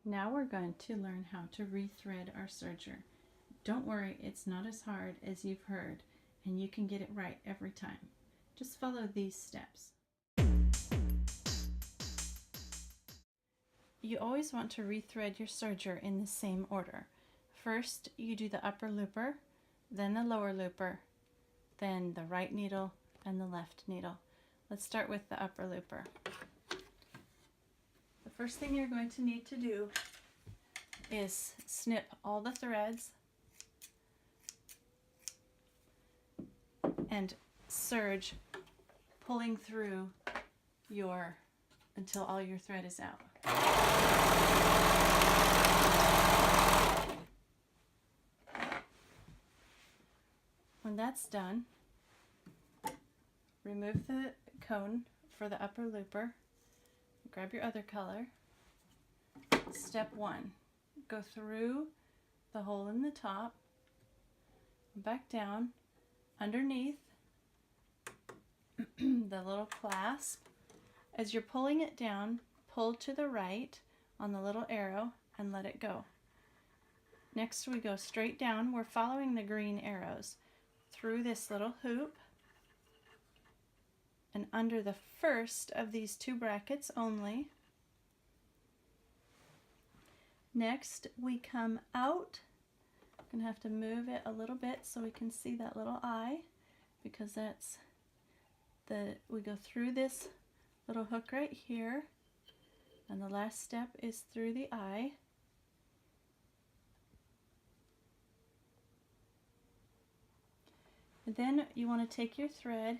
Now we're going to learn how to rethread our serger. Don't worry, it's not as hard as you've heard, and you can get it right every time. Just follow these steps. You always want to rethread your serger in the same order. First, you do the upper looper, then the lower looper, then the right needle and the left needle. Let's start with the upper looper. The first thing you're going to need to do is snip all the threads and serge, pulling through until all your thread is out. When that's done, remove the cone for the upper looper, grab your other color. Step 1, go through the hole in the top, back down, underneath the little clasp. As you're pulling it down, pull to the right on the little arrow and let it go. Next we go straight down. We're following the green arrows through this little hoop and under the first of these 2 brackets only. Next we come out. I'm going to have to move it a little bit so we can see that little eye, because we go through this little hook right here, and the last step is through the eye. And then you want to take your thread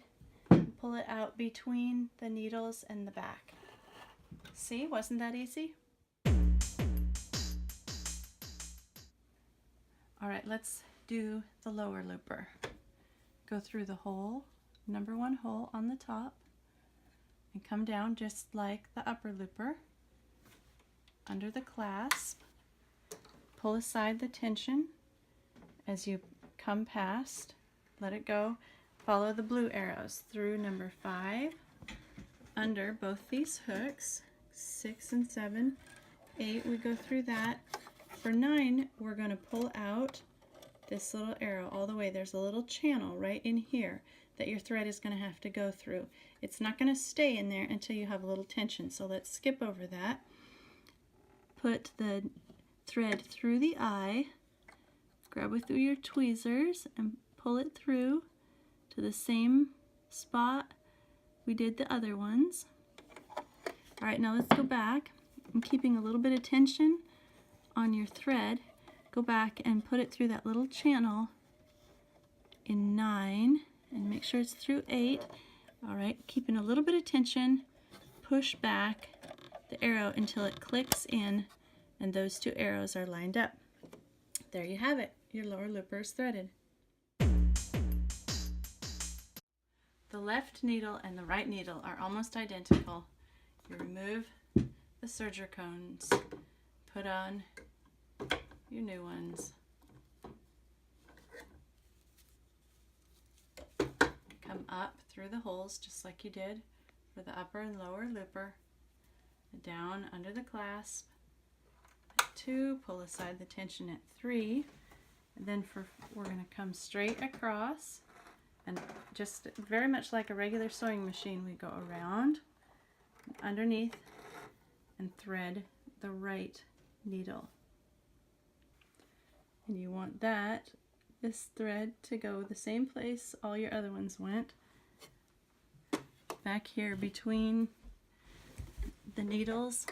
and pull it out between the needles and the back. See, wasn't that easy? All right, let's do the lower looper. Go through the hole, number 1 hole on the top, and come down just like the upper looper. Under the clasp, pull aside the tension as you come past, let it go. Follow the blue arrows through number 5, under both these hooks, 6 and 7, 8, we go through that. For 9, we're going to pull out this little arrow all the way. There's a little channel right in here that your thread is going to have to go through. It's not going to stay in there until you have a little tension, so let's skip over that. Put the thread through the eye, grab it through your tweezers and pull it through to the same spot we did the other ones. All right, now let's go back. I'm keeping a little bit of tension on your thread. Go back and put it through that little channel in 9 and make sure it's through 8. All right, keeping a little bit of tension, push back the arrow until it clicks in and those 2 arrows are lined up. There you have it, your lower looper is threaded. The left needle and the right needle are almost identical. You remove the serger cones, put on your new ones. Come up through the holes just like you did for the upper and lower looper. Down under the clasp at 2, pull aside the tension at 3, and then we're going to come straight across, and just very much like a regular sewing machine, we go around, underneath, and thread the right needle. And you want this thread to go the same place all your other ones went, back here between the needles.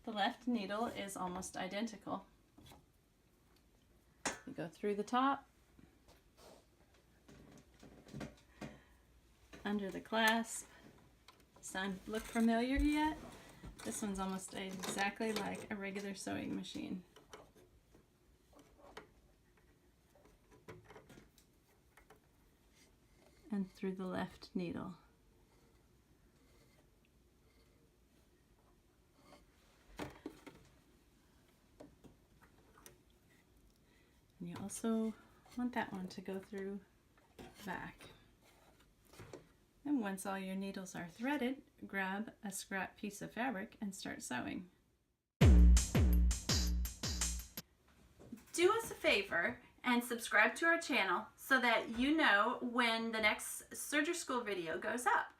The left needle is almost identical. You go through the top, under the clasp. Does look familiar yet? This one's almost exactly like a regular sewing machine. And through the left needle. And you also want that one to go through back. And once all your needles are threaded, grab a scrap piece of fabric and start sewing. Do us a favor and subscribe to our channel so that you know when the next Serger School video goes up.